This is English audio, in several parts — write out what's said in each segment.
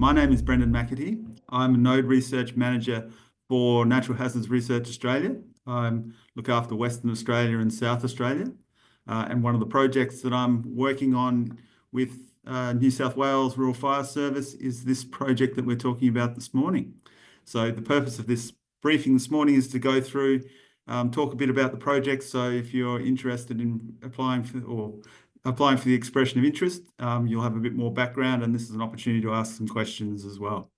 My name is Brendan McAtee. I'm a Node Research Manager for Natural Hazards Research Australia. I look after Western Australia and South Australia. And one of the projects that I'm working on with New South Wales Rural Fire Service is this project that we're talking about this morning. So the purpose of this briefing this morning is to go through, talk a bit about the project. So if you're interested in applying for the expression of interest, you'll have a bit more background, and this is an opportunity to ask some questions as well.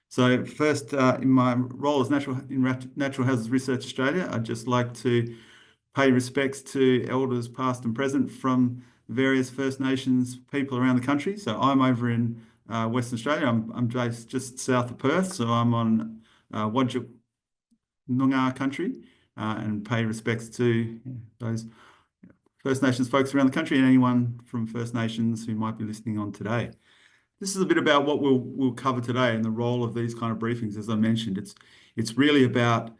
So first, in my role as Natural Hazards Research Australia, I'd just like to pay respects to elders past and present from various First Nations people around the country. So I'm over in Western Australia. I'm based just south of Perth, so I'm on Whadjuk Noongar country, and pay respects to those First Nations folks around the country and anyone from First Nations who might be listening on today. This is a bit about what we'll cover today and the role of these kind of briefings. As I mentioned, it's really about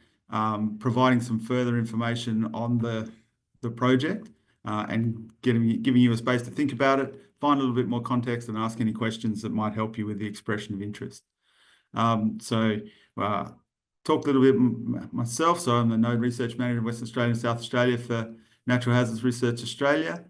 providing some further information on the project and giving you a space to think about it, find a little bit more context, and ask any questions that might help you with the expression of interest. Talk a little bit myself. So I'm the Node Research Manager in Western Australia and South Australia for Natural Hazards Research Australia.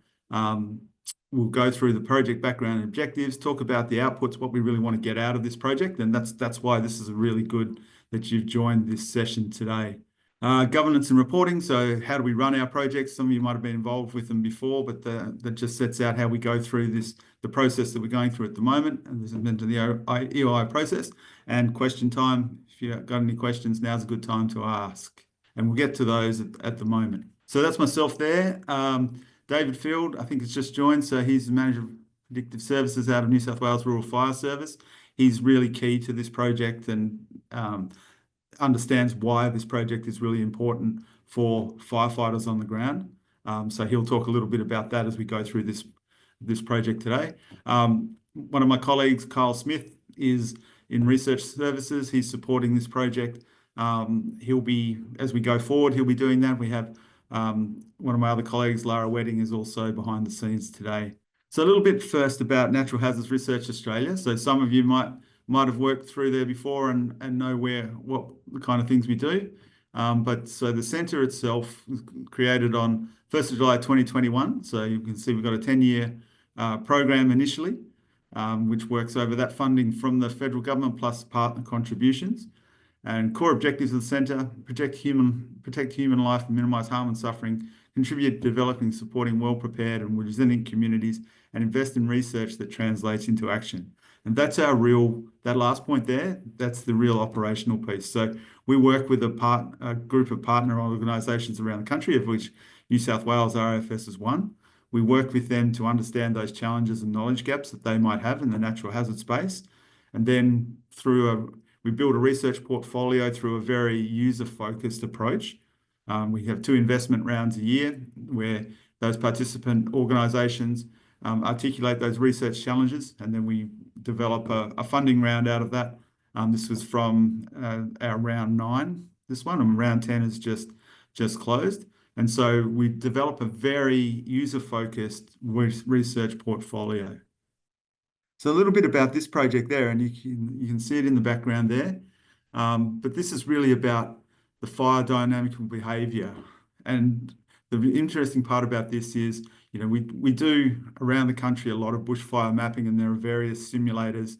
We'll go through the project background and objectives, talk about the outputs, what we really want to get out of this project, and that's why this is really good that you've joined this session today. Governance and reporting. So how do we run our projects? Some of you might have been involved with them before, but that just sets out how we go through the process that we're going through at the moment. And this is meant to the EOI process. And question time. If you've got any questions, now's a good time to ask. And we'll get to those at the moment. So that's myself there. David Field, I think, has just joined. So he's the Manager of Predictive Services out of New South Wales Rural Fire Service. He's really key to this project and understands why this project is really important for firefighters on the ground. So he'll talk a little bit about that as we go through this project today. One of my colleagues, Kyle Smith, is in research services. He's supporting this project. He'll be, as we go forward, he'll be doing that. We have one of my other colleagues, Lara Wedding, is also behind the scenes today. So a little bit first about Natural Hazards Research Australia. So some of you might have worked through there before and know what the kind of things we do. But so the centre itself was created on 1st of July 2021. So you can see we've got a 10-year program initially, which works over that funding from the federal government plus partner contributions. And core objectives of the centre: protect human life and minimise harm and suffering, contribute to developing, supporting well-prepared and resilient communities, and invest in research that translates into action. And that's that last point there, that's the real operational piece. So we work with a group of partner organisations around the country, of which New South Wales RFS is one. We work with them to understand those challenges and knowledge gaps that they might have in the natural hazard space. And then we build a research portfolio through a very user-focused approach. We have 2 investment rounds a year where those participant organisations articulate those research challenges, and then we develop a funding round out of that. This was from our round 9, this one, and round 10 is just closed. And so we develop a very user-focused research portfolio. So a little bit about this project there, and you can see it in the background there. But this is really about the fire dynamical behaviour. And the interesting part about this is, we do around the country a lot of bushfire mapping, and there are various simulators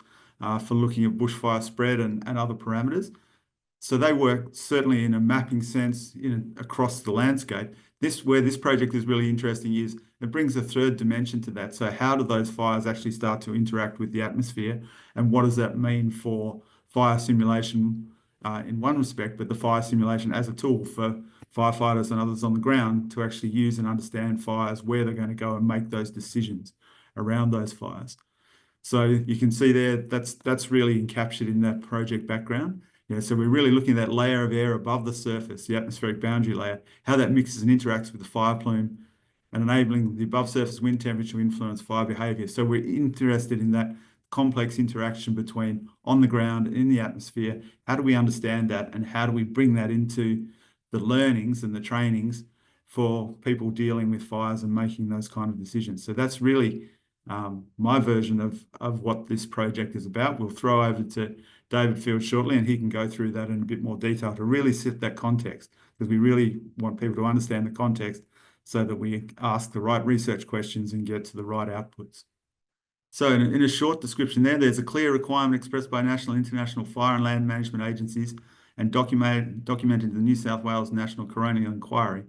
for looking at bushfire spread and other parameters. So they work certainly in a mapping sense across the landscape. Where this project is really interesting is it brings a third dimension to that. So how do those fires actually start to interact with the atmosphere, and what does that mean for fire simulation in one respect, but the fire simulation as a tool for firefighters and others on the ground to actually use and understand fires, where they're going to go and make those decisions around those fires. So you can see there, that's really encaptured in that project background. So we're really looking at that layer of air above the surface, the atmospheric boundary layer, how that mixes and interacts with the fire plume, and enabling the above surface wind temperature to influence fire behaviour. So we're interested in that complex interaction between on the ground and in the atmosphere. How do we understand that, and how do we bring that into the learnings and the trainings for people dealing with fires and making those kind of decisions? So that's really my version of what this project is about. We'll throw over to David Field shortly, and he can go through that in a bit more detail to really set that context, because we really want people to understand the context so that we ask the right research questions and get to the right outputs. So in a short description there's a clear requirement expressed by national and international fire and land management agencies and documented in the New South Wales National Coronial Inquiry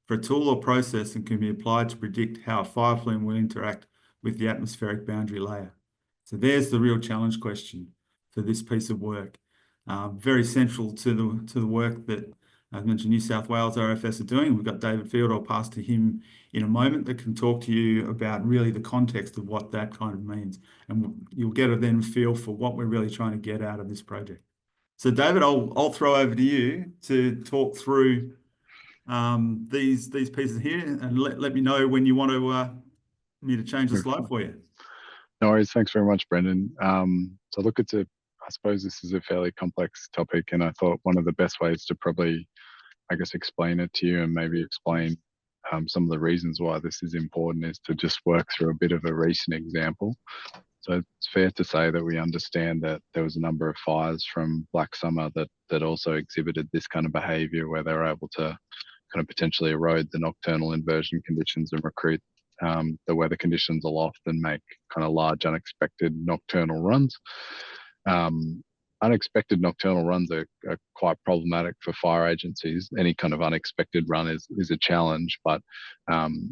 for a tool or process that can be applied to predict how a fire plume will interact with the atmospheric boundary layer. So there's the real challenge question for this piece of work. Very central to the work that I mentioned New South Wales RFS are doing. We've got David Field, I'll pass to him in a moment, that can talk to you about really the context of what that kind of means. And you'll get a then feel for what we're really trying to get out of this project. So David, I'll throw over to you to talk through these pieces here, and let me know when you want to me to change the slide for you. No worries. Thanks very much, Brendan. So look, I suppose this is a fairly complex topic, and I thought one of the best ways to probably, I guess, explain it to you and maybe explain some of the reasons why this is important is to just work through a bit of a recent example. So it's fair to say that we understand that there was a number of fires from Black Summer that also exhibited this kind of behaviour, where they were able to kind of potentially erode the nocturnal inversion conditions and recruit the weather conditions aloft and make kind of large unexpected nocturnal runs. Unexpected nocturnal runs are quite problematic for fire agencies. Any kind of unexpected run is a challenge, but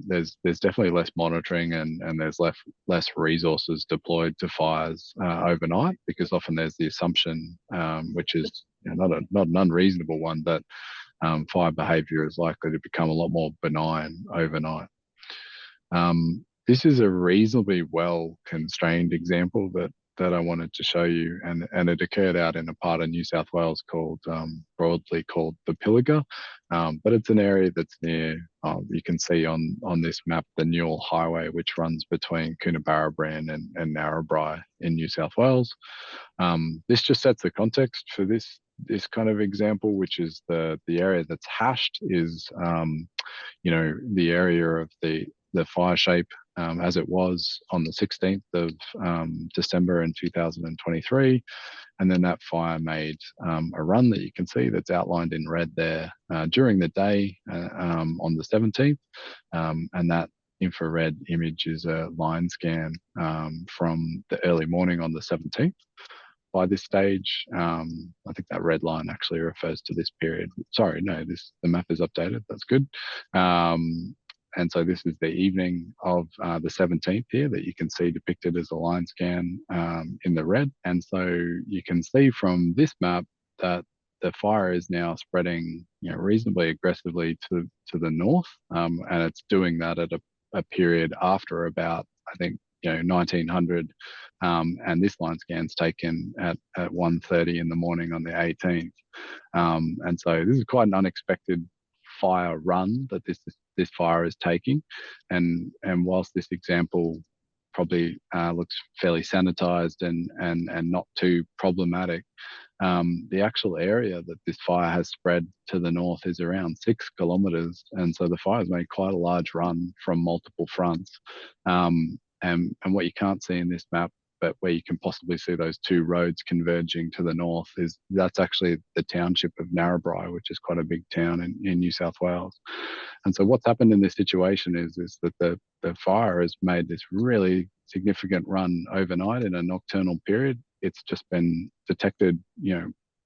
there's definitely less monitoring and there's less resources deployed to fires overnight, because often there's the assumption, which is not an unreasonable one, that fire behaviour is likely to become a lot more benign overnight. This is a reasonably well constrained example that I wanted to show you, and it occurred out in a part of New South Wales called broadly called the Pilliga, but it's an area that's near, you can see on this map, the Newell Highway, which runs between Coonabarabran and Narrabri in New South Wales. This just sets the context for this kind of example, which is the area that's hashed is the area of the fire shape as it was on the 16th of December in 2023. And then that fire made a run that you can see that's outlined in red there during the day on the 17th. And that infrared image is a line scan from the early morning on the 17th. By this stage, I think that red line actually refers to this period. Sorry, no, the map is updated. That's good. And so this is the evening of the 17th here that you can see depicted as a line scan in the red. And so you can see from this map that the fire is now spreading reasonably aggressively to the north. And it's doing that at a period after about, I think, 1900. And this line scan's taken at 1:30 in the morning on the 18th. And so this is quite an unexpected fire run that this fire is taking, and whilst this example probably looks fairly sanitized and not too problematic, the actual area that this fire has spread to the north is around 6 kilometres, and so the fire's made quite a large run from multiple fronts. And what you can't see in this map, but where you can possibly see those two roads converging to the north, that's actually the township of Narrabri, which is quite a big town in New South Wales. And so what's happened in this situation is that the fire has made this really significant run overnight in a nocturnal period. It's just been detected,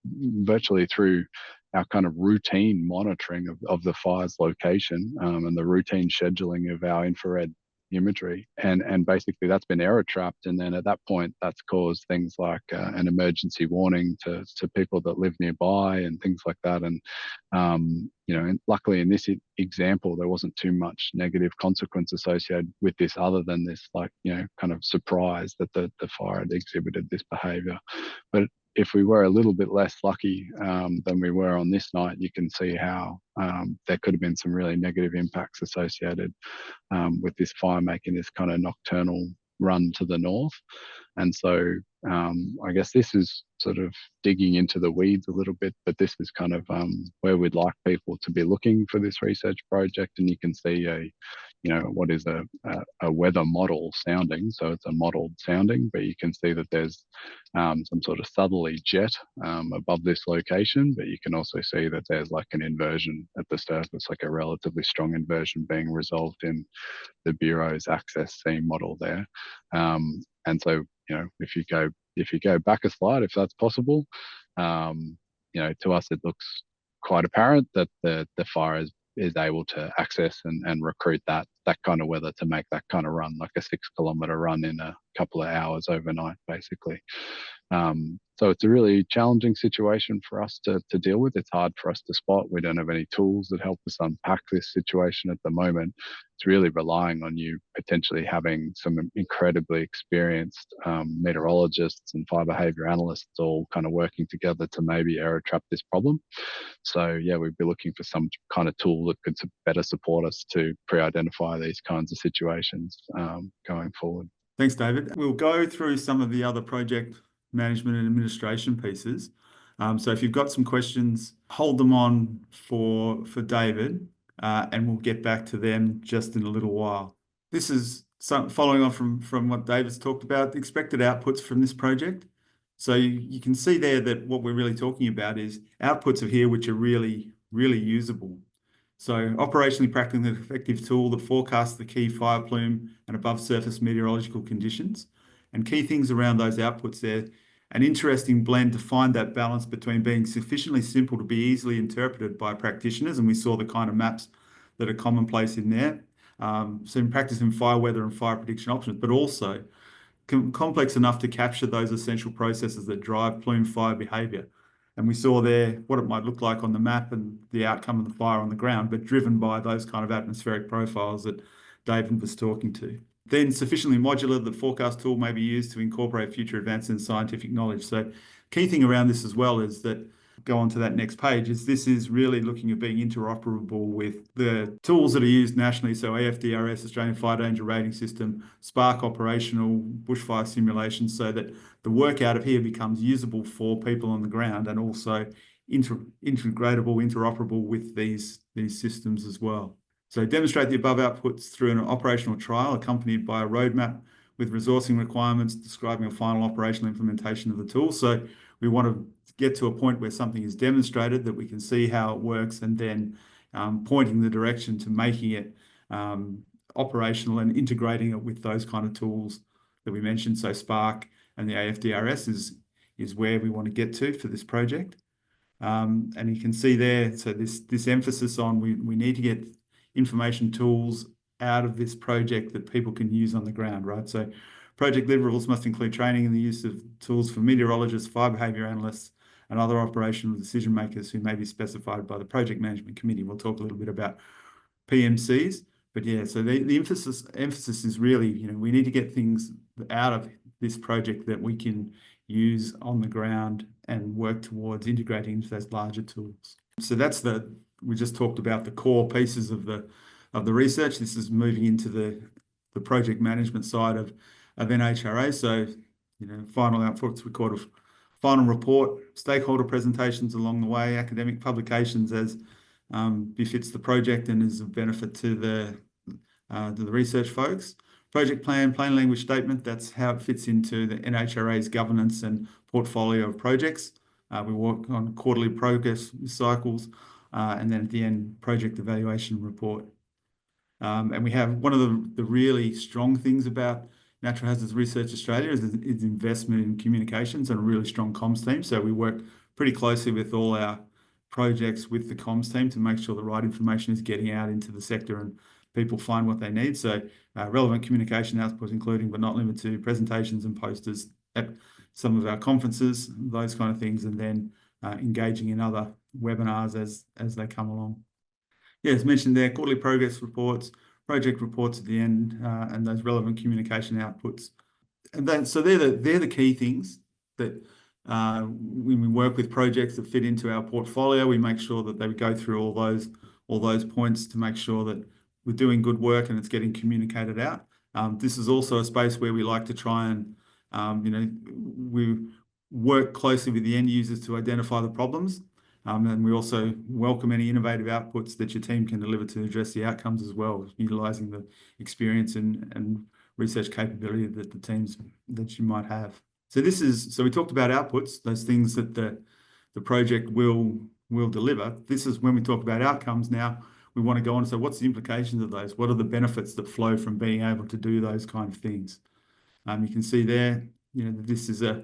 virtually through our kind of routine monitoring of the fire's location and the routine scheduling of our infrared imagery, and basically that's been error trapped, and then at that point that's caused things like an emergency warning to people that live nearby and things like that. And and luckily in this example there wasn't too much negative consequence associated with this, other than this kind of surprise that the fire had exhibited this behavior. But if we were a little bit less lucky than we were on this night, you can see how there could have been some really negative impacts associated with this fire making this kind of nocturnal run to the north. And so I guess this is sort of digging into the weeds a little bit, but this is kind of where we'd like people to be looking for this research project. And you can see what is a weather model sounding. So it's a modeled sounding, but you can see that there's some sort of southerly jet above this location, but you can also see that there's like an inversion at the surface, like a relatively strong inversion being resolved in the Bureau's access seam model there. And so, if you go back a slide, if that's possible, to us, it looks quite apparent that the fire is able to access and recruit that kind of weather to make that kind of run, like a 6-kilometer run in a couple of hours overnight, basically. So it's a really challenging situation for us to deal with. It's hard for us to spot. We don't have any tools that help us unpack this situation at the moment. It's really relying on you potentially having some incredibly experienced meteorologists and fire behavior analysts all kind of working together to maybe error trap this problem. So yeah, we'd be looking for some kind of tool that could better support us to pre-identify these kinds of situations going forward. Thanks, David. We'll go through some of the other project management and administration pieces. So if you've got some questions, hold them on for David, and we'll get back to them just in a little while. This is following on from what David's talked about, the expected outputs from this project. So you can see there that what we're really talking about is outputs of here which are really, really usable. So operationally practical and effective tool that forecasts the key fire plume and above surface meteorological conditions. And key things around those outputs there, an interesting blend to find that balance between being sufficiently simple to be easily interpreted by practitioners, and we saw the kind of maps that are commonplace in there. So in practice in fire weather and fire prediction options, but also complex enough to capture those essential processes that drive plume fire behaviour. And we saw there what it might look like on the map and the outcome of the fire on the ground, but driven by those kind of atmospheric profiles that David was talking to. Then sufficiently modular, the forecast tool may be used to incorporate future advances in scientific knowledge. So key thing around this as well is that, go on to that next page, is this is really looking at being interoperable with the tools that are used nationally. So AFDRS, Australian Fire Danger Rating System, Spark operational bushfire simulation, so that the work out of here becomes usable for people on the ground and also integratable, interoperable with these systems as well. So demonstrate the above outputs through an operational trial accompanied by a roadmap with resourcing requirements describing a final operational implementation of the tool. So we want to get to a point where something is demonstrated, that we can see how it works, and then pointing the direction to making it operational and integrating it with those kind of tools that we mentioned. So Spark and the AFDRS is where we want to get to for this project. And you can see there, so this emphasis on we need to get information tools out of this project that people can use on the ground, right? So project deliverables must include training in the use of tools for meteorologists, fire behaviour analysts, and other operational decision makers who may be specified by the project management committee. We'll talk a little bit about PMCs, but yeah, so the emphasis is really, we need to get things out of this project that we can use on the ground and work towards integrating into those larger tools. So that's we just talked about the core pieces of the research. This is moving into the project management side of NHRA. So, final outputs, record of final report, stakeholder presentations along the way, academic publications as befits the project and is of benefit to the research folks. Project plan, plain language statement, that's how it fits into the NHRA's governance and portfolio of projects. We work on quarterly progress cycles, and then at the end, project evaluation report. And we have one of the really strong things about Natural Hazards Research Australia is investment in communications and a really strong comms team. So we work pretty closely with all our projects with the comms team to make sure the right information is getting out into the sector and people find what they need. So relevant communication outputs, including but not limited to presentations and posters at some of our conferences, those kind of things, and then engaging in other webinars as they come along. Yeah, as mentioned there, quarterly progress reports, project reports at the end, and those relevant communication outputs. And then, so they're the key things that when we work with projects that fit into our portfolio, we make sure that they go through all those points to make sure that we're doing good work and it's getting communicated out. This is also a space where we like to try and, work closely with the end users to identify the problems. And we also welcome any innovative outputs that your team can deliver to address the outcomes as well, utilising the experience and research capability that the teams that you might have. So we talked about outputs, those things that the project will deliver. This is when we talk about outcomes now. We want to go on and say, what's the implications of those? What are the benefits that flow from being able to do those kind of things? You can see there, this is a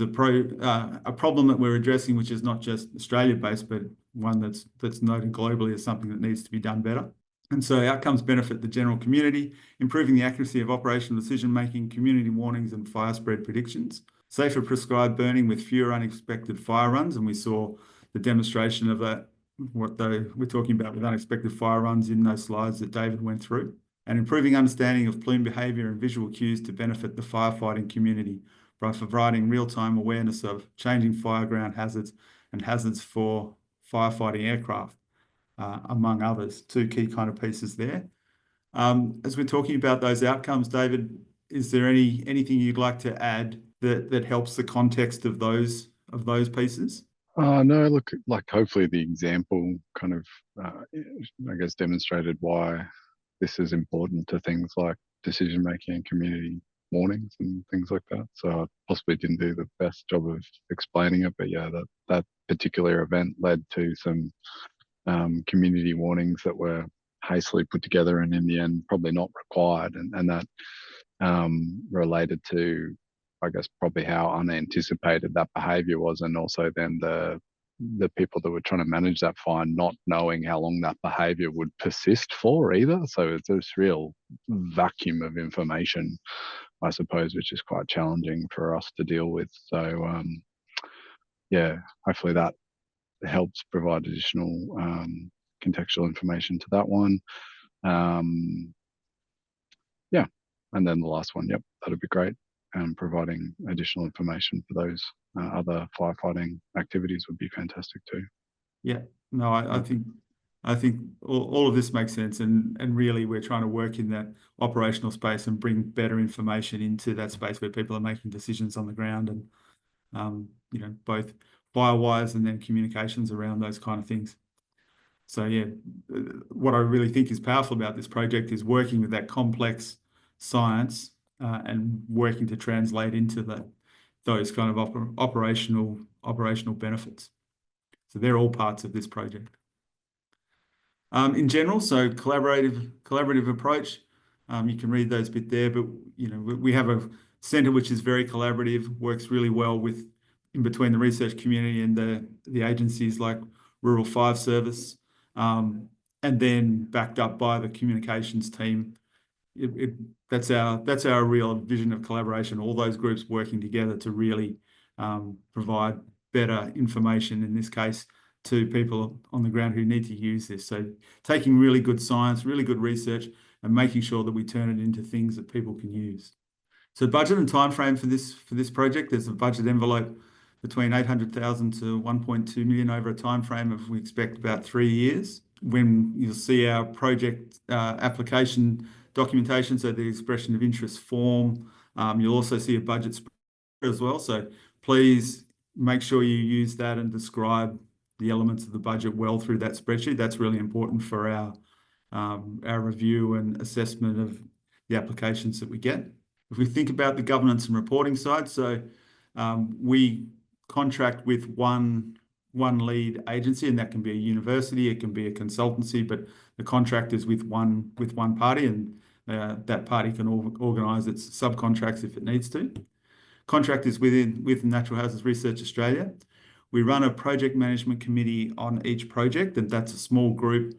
problem that we're addressing, which is not just Australia-based, but one that's noted globally as something that needs to be done better. And so outcomes benefit the general community, improving the accuracy of operational decision-making, community warnings, and fire spread predictions. Safer prescribed burning with fewer unexpected fire runs, and we saw the demonstration of that, we're talking about with unexpected fire runs in those slides that David went through. And improving understanding of plume behaviour and visual cues to benefit the firefighting community by providing real-time awareness of changing fireground hazards and hazards for firefighting aircraft, among others. Two key kind of pieces there. As we're talking about those outcomes, David, is there anything you'd like to add that helps the context of those pieces? No, look, like hopefully the example kind of, I guess, demonstrated why this is important to things like decision making and community warnings and things like that. So I possibly didn't do the best job of explaining it, but yeah, that particular event led to some community warnings that were hastily put together and in the end probably not required, and that related to, I guess, probably how unanticipated that behaviour was, and also then the people that were trying to manage that fire not knowing how long that behaviour would persist for either. So it's this real vacuum of information, I suppose, which is quite challenging for us to deal with. So yeah, hopefully that helps provide additional contextual information to that one. Yeah, and then the last one, yep, that'd be great. Providing additional information for those other firefighting activities would be fantastic too. Yeah, no, I think all of this makes sense, and really we're trying to work in that operational space and bring better information into that space where people are making decisions on the ground, and both firewires and then communications around those kind of things. So yeah, what I really think is powerful about this project is working with that complex science and working to translate into those kind of operational benefits. So they're all parts of this project. In general, so collaborative approach. You can read those bit there, but we have a centre which is very collaborative, works really well in between the research community and the agencies like Rural Fire Service, and then backed up by the communications team. That's our real vision of collaboration. All those groups working together to really provide better information, in this case, to people on the ground who need to use this. So taking really good science, really good research, and making sure that we turn it into things that people can use. So budget and timeframe for this project, there's a budget envelope between 800,000 to 1.2 million over a timeframe of, we expect, about 3 years. When you'll see our project application documentation, so the expression of interest form, you'll also see a budget spread as well. So please make sure you use that and describe the elements of the budget well through that spreadsheet. That's really important for our review and assessment of the applications that we get. If we think about the governance and reporting side, so we contract with one lead agency, and that can be a university, it can be a consultancy, but the contract is with one party, and that party can organise its subcontracts if it needs to. Contract is with Natural Hazards Research Australia. We run a project management committee on each project, and that's a small group.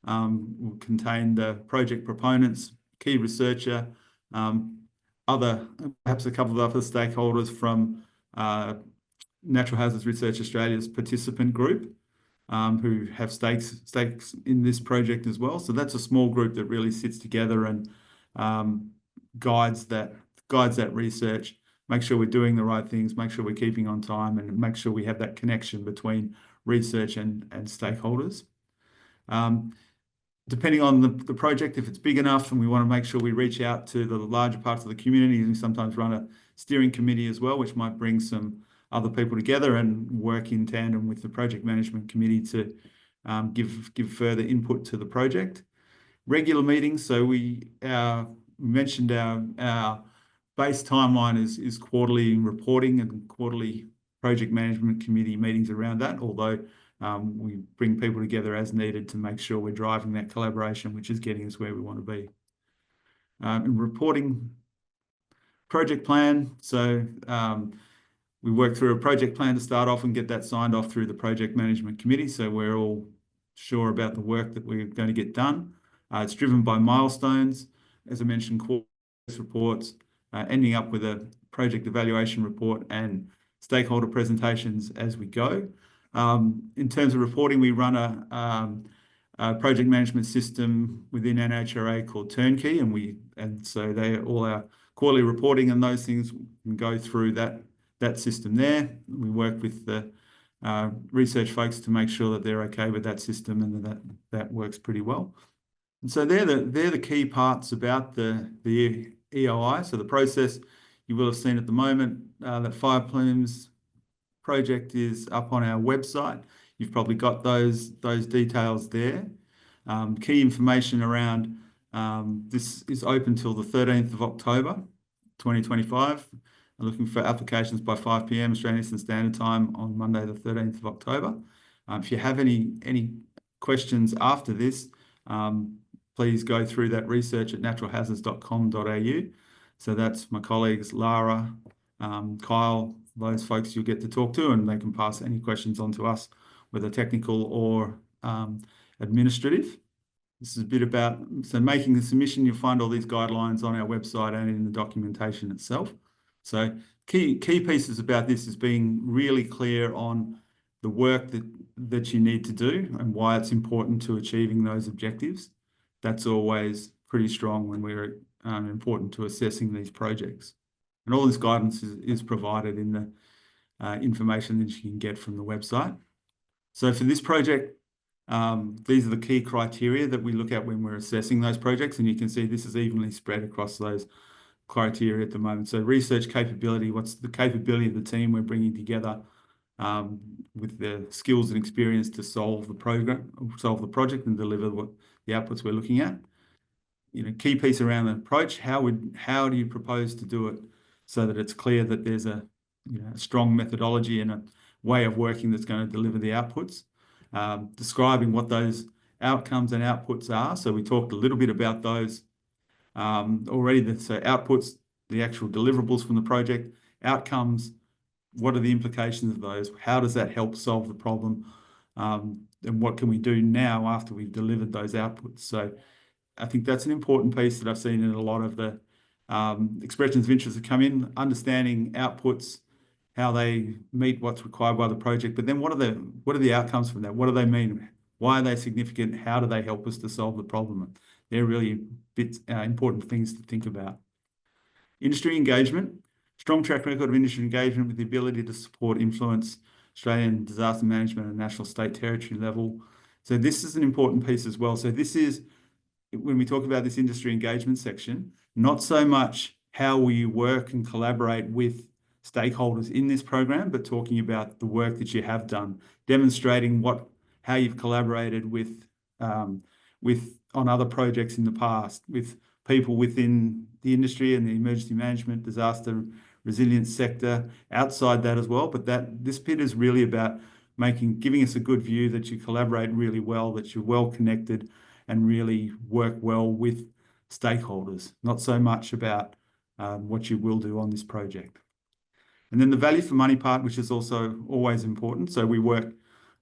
Will contain the project proponents, key researcher, perhaps a couple of other stakeholders from Natural Hazards Research Australia's participant group, who have stakes in this project as well. So that's a small group that really sits together and guides that research. Make sure we're doing the right things, make sure we're keeping on time, and make sure we have that connection between research and stakeholders. Depending on the project, if it's big enough and we want to make sure we reach out to the larger parts of the community, we sometimes run a steering committee as well, which might bring some other people together and work in tandem with the project management committee to give further input to the project. Regular meetings. So we mentioned our base timeline is quarterly reporting and quarterly project management committee meetings around that, although we bring people together as needed to make sure we're driving that collaboration, which is getting us where we want to be. In reporting, project plan. So we work through a project plan to start off and get that signed off through the project management committee. So we're all sure about the work that we're going to get done. It's driven by milestones, as I mentioned, quarterly reports, ending up with a project evaluation report and stakeholder presentations as we go. In terms of reporting, we run a project management system within NHRA called Turnkey, and so they all our quarterly reporting and those things can go through that system there. We work with the research folks to make sure that they're okay with that system and that works pretty well. And so they're the key parts about the EOI. So the process you will have seen at the moment, that Fire Plumes project is up on our website. You've probably got those details there. Key information around this is open till the 13th of October 2025. I'm looking for applications by 5 p.m. Australian Eastern Standard Time on Monday the 13th of October. If you have any questions after this, please go through that research at naturalhazards.com.au. So that's my colleagues, Lara, Kyle, those folks you'll get to talk to, and they can pass any questions on to us, whether technical or administrative. This is a bit about, so making the submission, you'll find all these guidelines on our website and in the documentation itself. So key pieces about this is being really clear on the work that you need to do and why it's important to achieving those objectives. That's always pretty strong when we're important to assessing these projects. And all this guidance is provided in the information that you can get from the website. So for this project, these are the key criteria that we look at when we're assessing those projects. And you can see this is evenly spread across those criteria at the moment. So research capability, what's the capability of the team we're bringing together with the skills and experience to solve the project and deliver what the outputs we're looking at. Key piece around the approach, how do you propose to do it so that it's clear that there's a strong methodology and a way of working that's going to deliver the outputs. Describing what those outcomes and outputs are. So we talked a little bit about those already. So outputs, the actual deliverables from the project, outcomes, what are the implications of those? How does that help solve the problem? And what can we do now after we've delivered those outputs? So I think that's an important piece that I've seen in a lot of the expressions of interest that come in, understanding outputs, how they meet what's required by the project, but then what are the outcomes from that? What do they mean? Why are they significant? How do they help us to solve the problem? They're really important things to think about. Industry engagement, strong track record of industry engagement with the ability to support, influence Australian disaster management at a national, state, territory level. So this is an important piece as well. So this is, when we talk about this industry engagement section, not so much how we work and collaborate with stakeholders in this program, but talking about the work that you have done, demonstrating how you've collaborated with on other projects in the past, with people within the industry and the emergency management, disaster resilience sector, outside that as well. But this bit is really about giving us a good view that you collaborate really well, that you're well connected and really work well with stakeholders, not so much about what you will do on this project. And then the value for money part, which is also always important. So we work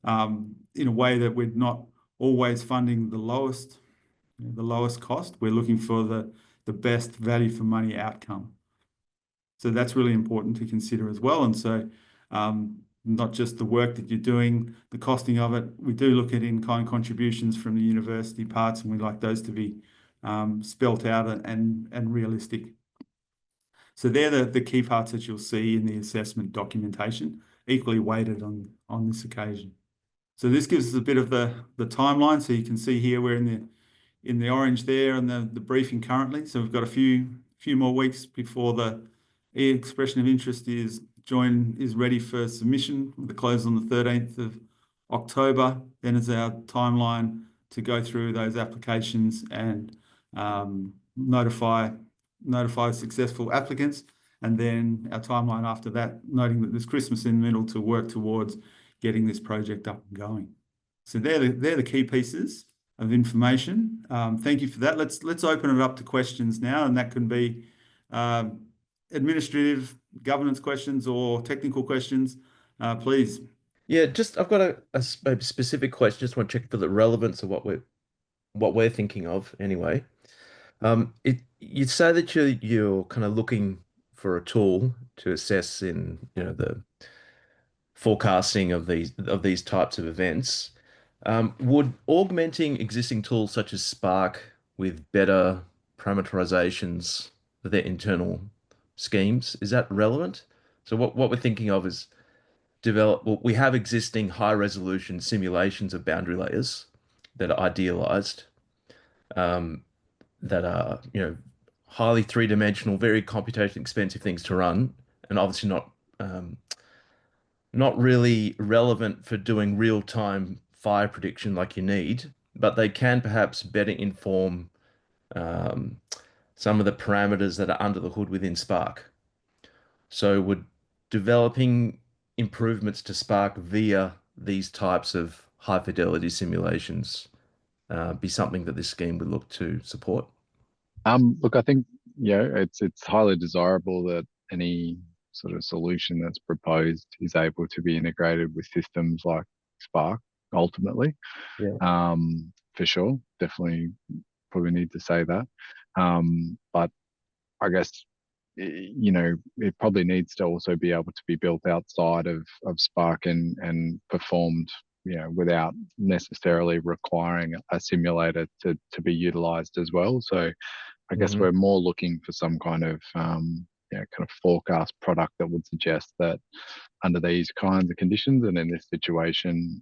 in a way that we're not always funding the lowest cost. We're looking for the best value for money outcome. So that's really important to consider as well. And so not just the work that you're doing, the costing of it. We do look at in-kind contributions from the university parts, and we like those to be spelt out and realistic. So they're the key parts that you'll see in the assessment documentation, equally weighted on this occasion. So this gives us a bit of the timeline. So you can see here we're in the orange there and the briefing currently. So we've got a few more weeks before the expression of interest is join is ready for submission with the close on the 13th of October. Then is our timeline to go through those applications and notify successful applicants. And then our timeline after that, noting that there's Christmas in the middle to work towards getting this project up and going. So they're the key pieces of information. Thank you for that. Let's open it up to questions now, and that can be administrative governance questions or technical questions. Please. Yeah, just I've got a specific question. Just want to check for the relevance of what we're thinking of anyway. You'd say that you're kind of looking for a tool to assess in, the forecasting of these types of events. Would augmenting existing tools such as Spark with better parameterizations for their internal schemes, is that relevant? So what we're thinking of is well, we have existing high resolution simulations of boundary layers that are idealized, that are, highly three-dimensional, very computationally expensive things to run, and obviously not really relevant for doing real-time fire prediction like you need, but they can perhaps better inform um, some of the parameters that are under the hood within Spark. So would developing improvements to Spark via these types of high fidelity simulations be something that this scheme would look to support? Look, I think it's highly desirable that any sort of solution that's proposed is able to be integrated with systems like Spark ultimately. Yeah. For sure, definitely, probably need to say that. But I guess it probably needs to also be able to be built outside of Spark and performed, without necessarily requiring a simulator to be utilized as well. So I guess we're more looking for some kind of kind of forecast product that would suggest that under these kinds of conditions and in this situation,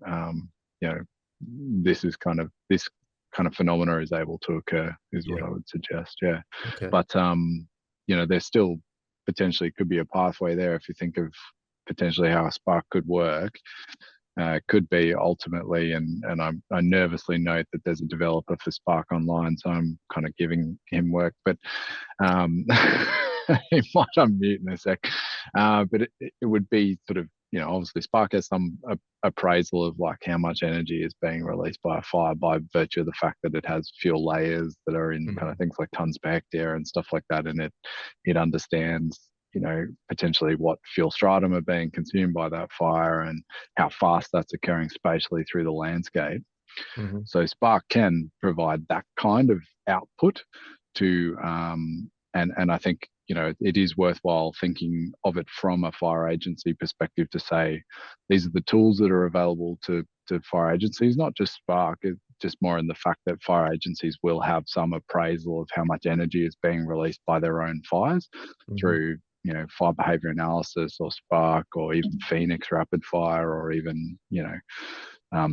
this kind of phenomena is able to occur, is what I would suggest. Yeah. Okay. But there's still potentially could be a pathway there if you think of potentially how a Spark could work. Could be ultimately, and I nervously note that there's a developer for Spark online, so I'm kind of giving him work, but he might unmute in a sec. But it would be sort of, obviously Spark has some appraisal of like how much energy is being released by a fire by virtue of the fact that it has fuel layers that are in kind of things like tons per hectare and stuff like that, and it understands potentially what fuel stratum are being consumed by that fire and how fast that's occurring spatially through the landscape. So Spark can provide that kind of output to, and I think, it is worthwhile thinking of it from a fire agency perspective to say, these are the tools that are available to fire agencies, not just Spark, it's just more in the fact that fire agencies will have some appraisal of how much energy is being released by their own fires through fire behavior analysis or Spark or even Phoenix rapid fire or even,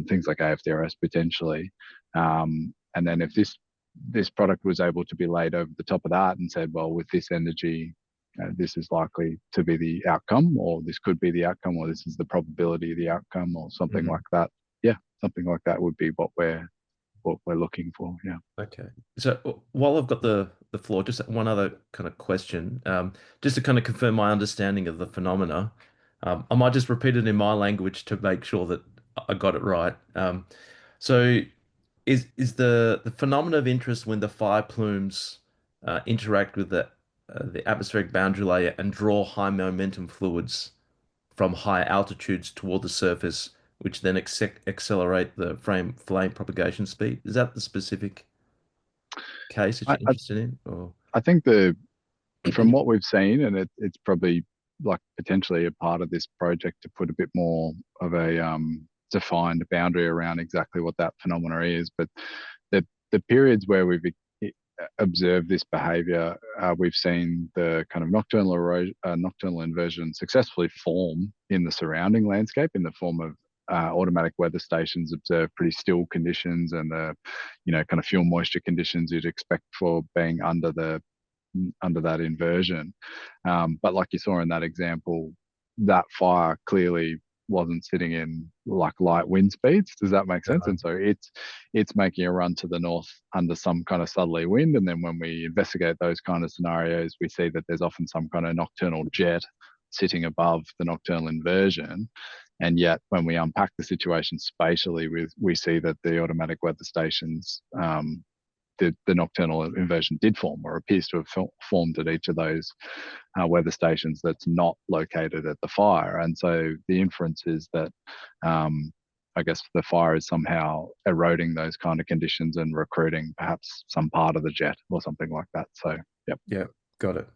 things like AFDRS potentially. And then if this product was able to be laid over the top of that and said, well, with this energy, this is likely to be the outcome, or this could be the outcome, or this is the probability of the outcome, or something like that. Yeah, something like that would be what we're looking for. Yeah. Okay. So while I've got the floor, just one other kind of question, just to kind of confirm my understanding of the phenomena. I might just repeat it in my language to make sure that I got it right. So is the phenomena of interest when the fire plumes interact with the atmospheric boundary layer and draw high momentum fluids from high altitudes toward the surface, which then accelerate the flame propagation speed? Is that the specific case that I, you're interested in? Or I think from what we've seen, and it's probably like potentially a part of this project to put a bit more of a defined boundary around exactly what that phenomena is. But the periods where we've observed this behavior, we've seen the kind of nocturnal inversion successfully form in the surrounding landscape in the form of automatic weather stations observe pretty still conditions and the kind of fuel moisture conditions you'd expect for being under that inversion. But like you saw in that example, that fire clearly wasn't sitting in like light wind speeds. Does that make sense? Uh, And so it's making a run to the north under some kind of southerly wind. And then when we investigate those kind of scenarios, we see that there's often some kind of nocturnal jet sitting above the nocturnal inversion. And yet, when we unpack the situation spatially, we see that the automatic weather stations, the nocturnal inversion did form, or appears to have formed at each of those weather stations that's not located at the fire. And so the inference is that I guess the fire is somehow eroding those kind of conditions and recruiting perhaps some part of the jet or something like that. So, yep. yeah, got it.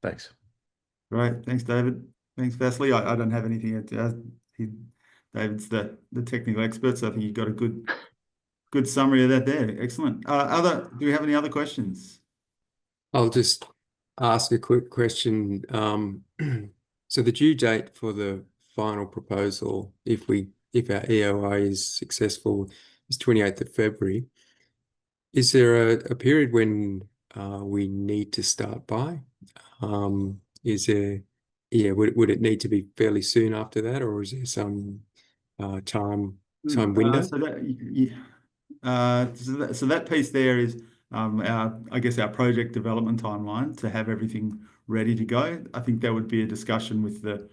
Thanks. Great. Thanks, David. Thanks, Vasily. I don't have anything to add. David's the technical expert, so I think you've got a good summary of that there. Excellent. Do we have any other questions? I'll just ask a quick question. So the due date for the final proposal, if our EOA is successful, is 28th of February. Is there a period when we need to start by? Is there, would it need to be fairly soon after that, or is there some time window? So that piece there is I guess our project development timeline to have everything ready to go. I think that would be a discussion with the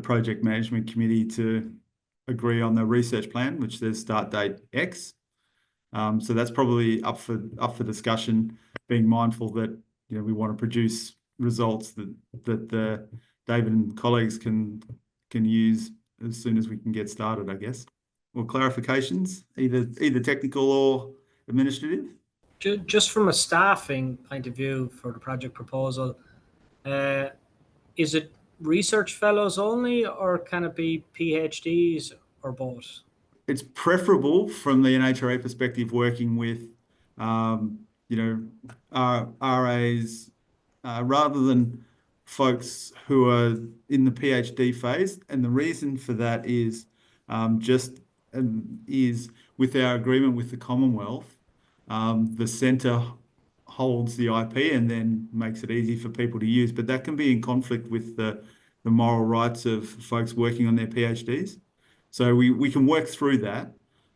project management committee to agree on the research plan, which says start date X. So that's probably up for discussion, being mindful that we want to produce results that David and colleagues can use as soon as we can get started, I guess. Or clarifications, either technical or administrative? Just from a staffing point of view for the project proposal, is it research fellows only, or can it be PhDs or both? It's preferable from the NHRA perspective working with, RAs rather than folks who are in the PhD phase. And the reason for that is is with our agreement with the Commonwealth, the centre holds the IP and then makes it easy for people to use. But that can be in conflict with the moral rights of folks working on their PhDs. So we can work through that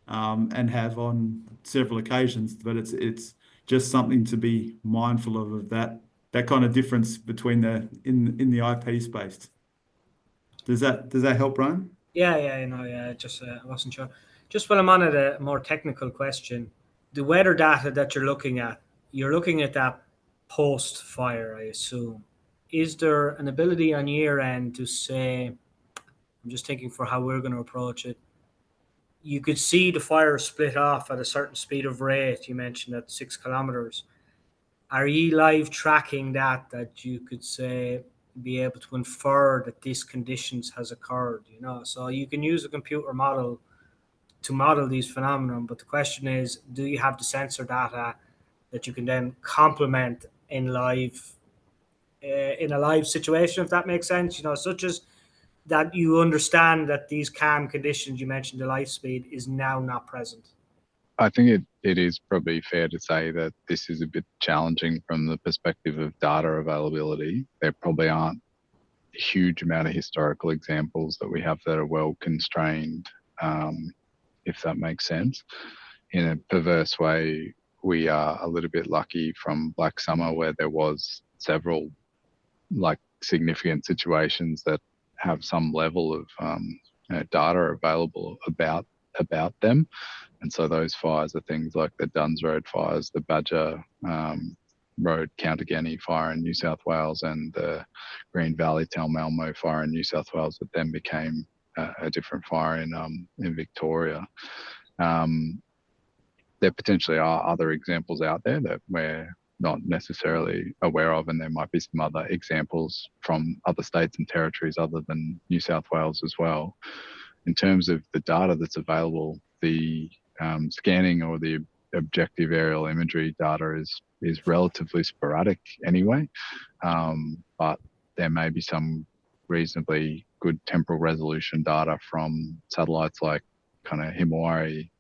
and have on several occasions, but it's just something to be mindful of that kind of difference between in the IP space. Does that help, Brian? Yeah. Just I wasn't sure. Just while I'm on it, a more technical question: the weather data that you're looking at that post fire, I assume. Is there an ability on your end to say, I'm just thinking for how we're going to approach it, you could see the fire split off at a certain speed of rate, you mentioned at 6 kilometers. Are you live tracking that you could say, be able to infer that this conditions has occurred, So you can use a computer model to model these phenomena, but the question is, do you have the sensor data that you can then complement in a live situation, if that makes sense, such as that you understand that these calm conditions, you mentioned the light speed, is now not present? I think it is probably fair to say that this is a bit challenging from the perspective of data availability. There probably aren't a huge amount of historical examples that we have that are well constrained, if that makes sense. In a perverse way, we are a little bit lucky from Black Summer, where there was several significant situations that have some level of data available about them. And so those fires are things like the Duns Road fires, the Badger Road Countergany fire in New South Wales, and the Green Valley Talmalmo fire in New South Wales that then became a different fire in Victoria. There potentially are other examples out there that we're not necessarily aware of, and there might be some other examples from other states and territories other than New South Wales as well. In terms of the data that's available, the scanning or the objective aerial imagery data is relatively sporadic anyway, but there may be some reasonably good temporal resolution data from satellites like kind of Himawari,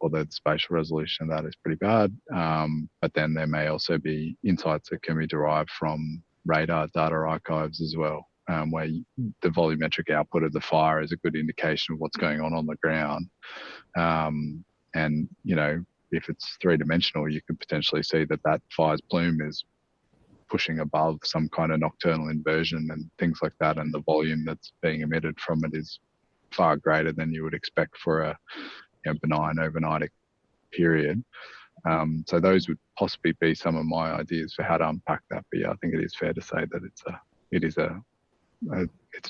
although the spatial resolution of that is pretty bad. But then there may also be insights that can be derived from radar data archives as well. where the volumetric output of the fire is a good indication of what's going on the ground. And, you know, if it's three-dimensional, you can potentially see that fire's plume is pushing above some kind of nocturnal inversion and things like that, and the volume that's being emitted from it is far greater than you would expect for a benign overnight period. So those would possibly be some of my ideas for how to unpack that. But yeah, I think it is fair to say that it's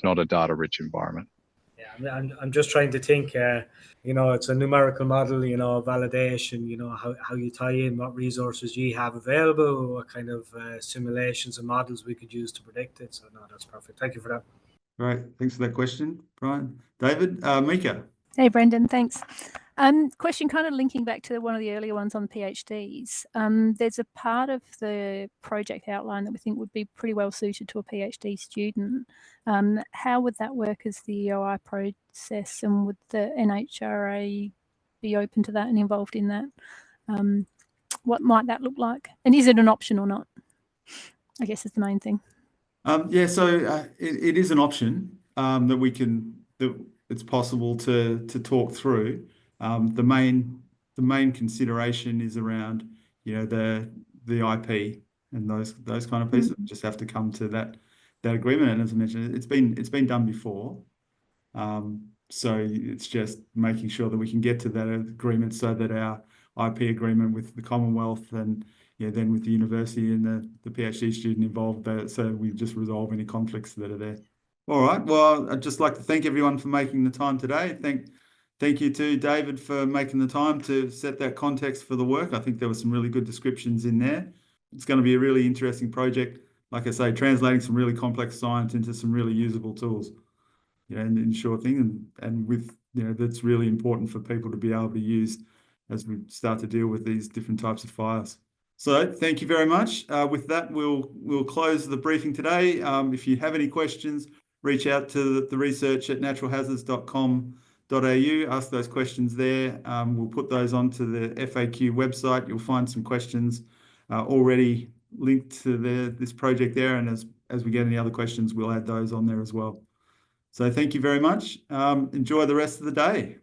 not a data-rich environment. Yeah, I'm just trying to think, you know, it's a numerical model, you know, validation, you know, how you tie in what resources you have available, what kind of simulations and models we could use to predict it. So no, that's perfect. Thank you for that. Great. Thanks for that question, Brian. David, Mika. Hey, Brendan, thanks. Question kind of linking back to one of the earlier ones on PhDs. There's a part of the project outline that we think would be pretty well suited to a PhD student. How would that work as the EOI process, and would the NHRA be open to that and involved in that? What might that look like? And is it an option or not? I guess is the main thing. Yeah, so it is an option that it's possible to talk through. The main consideration is around, you know, the IP and those kind of pieces. Just have to come to that agreement. And as I mentioned, it's been done before. So it's just making sure that we can get to that agreement so that our IP agreement with the Commonwealth and then with the university and the PhD student involved, so we just resolve any conflicts that are there. All right. Well, I'd just like to thank everyone for making the time today. Thank you to David for making the time to set that context for the work. I think there were some really good descriptions in there. It's going to be a really interesting project. Like I say, translating some really complex science into some really usable tools, and in short thing, and with, that's really important for people to be able to use as we start to deal with these different types of fires. So thank you very much. With that, we'll close the briefing today. If you have any questions, reach out to the research at naturalhazards.com.au. Ask those questions there. We'll put those onto the FAQ website. You'll find some questions already linked to this project there. And as we get any other questions, we'll add those on there as well. So thank you very much. Enjoy the rest of the day.